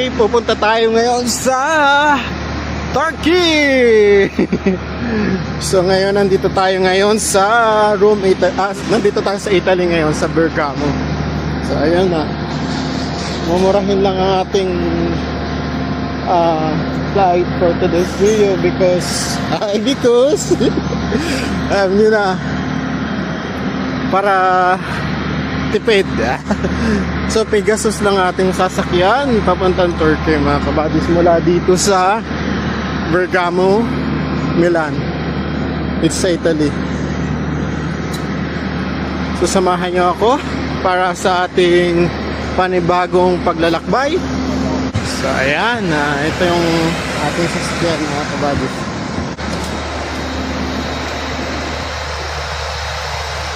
Okay, pupunta tayo ngayon sa Turkey. So ngayon, nandito tayo ngayon sa nandito tayo sa Italy ngayon, sa Bergamo. So ayun na, mumurahin lang ang ating flight for today's video because alam nyo na, para tipid. So Pegasus lang ating sasakyan papuntang Turkey, mga kabadis, mula dito sa Bergamo, Milan. It's sa Italy. So samahan nyo ako para sa ating panibagong paglalakbay. So ayan, ito yung ating sasakyan, mga kabadis.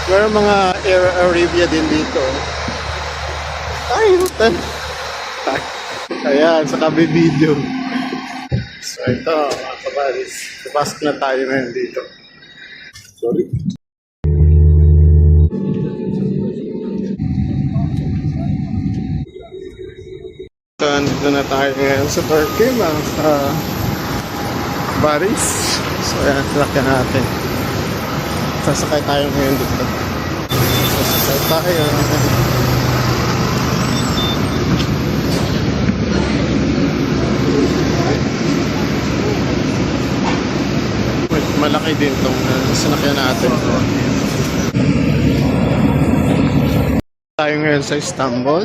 Meron mga Air Arabia din dito. Ay, hutan. Ayan, sa kabi video. So ito, mga kabadis, pasok na tayo ngayon dito. Sorry. So nandito na tayo ngayon sa Turkey, mga kabadis. So ayan, sasakyan natin. Sasakay tayo ngayon dito. Sasakay tayo. Malaki din itong sinakyan natin. Tayo ngayon sa Istanbul.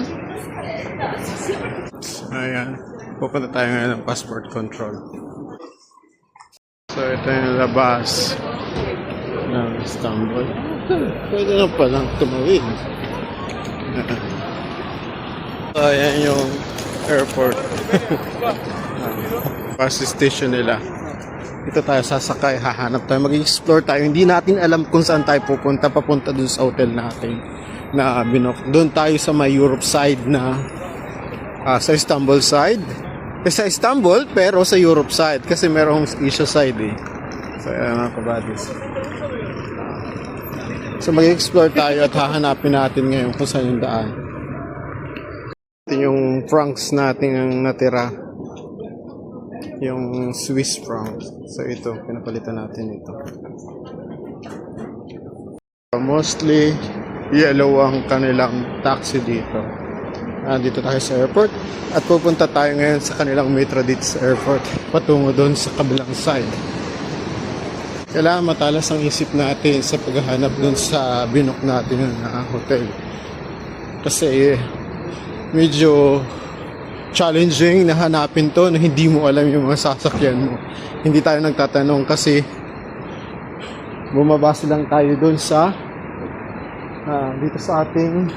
Ayan. Pupunta tayo ngayon ng passport control. So ito yung labas ng Istanbul. Pwede na palang tumawid. So ayan yung airport. Bus station nila. Ito tayo sasakay, hahanap tayo, mag-explore tayo. Hindi natin alam kung saan tayo pupunta, papunta dun sa hotel natin na binok. Doon tayo sa may Europe side na sa Istanbul side. Sa Istanbul, pero sa Europe side kasi merong Asia side eh. So ayan, mga kabadis. So mag-explore tayo at hahanapin natin ngayon kung saan yung daan. Ito yung francs natin ang natira. Yung Swiss francs. So ito, pinapalitan natin ito. Mostly yellow ang kanilang taxi dito. Dito tayo sa airport at pupunta tayo ngayon sa kanilang metro dito sa airport patungo doon sa kabilang side. Kailangan matalas ang isip natin sa paghahanap doon sa binok natin na hotel. Kasi medyo challenging na hanapin to na hindi mo alam yung mga sasakyan mo. Hindi tayo nagtatanong kasi bumabase lang tayo doon sa dito sa ating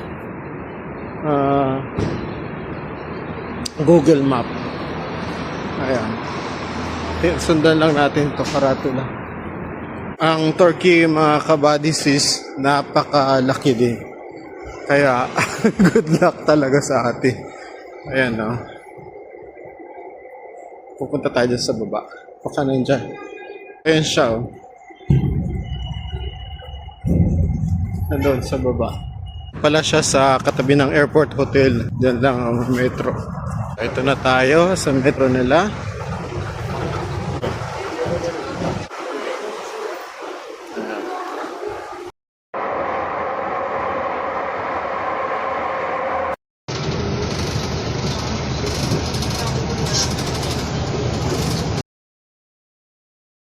Google Map. Ayan. Sundan lang natin to, karatula. Ang Turkey, mga kabadis, is napakalaki din. Kaya good luck talaga sa atin. Ayan, no? Pupunta tayo dyan sa baba. Baka nandyan. Ayan siya, oh. Nandun sa baba. Pala siya sa katabi ng airport hotel. Diyan lang ang metro. Ito na tayo sa metro nila.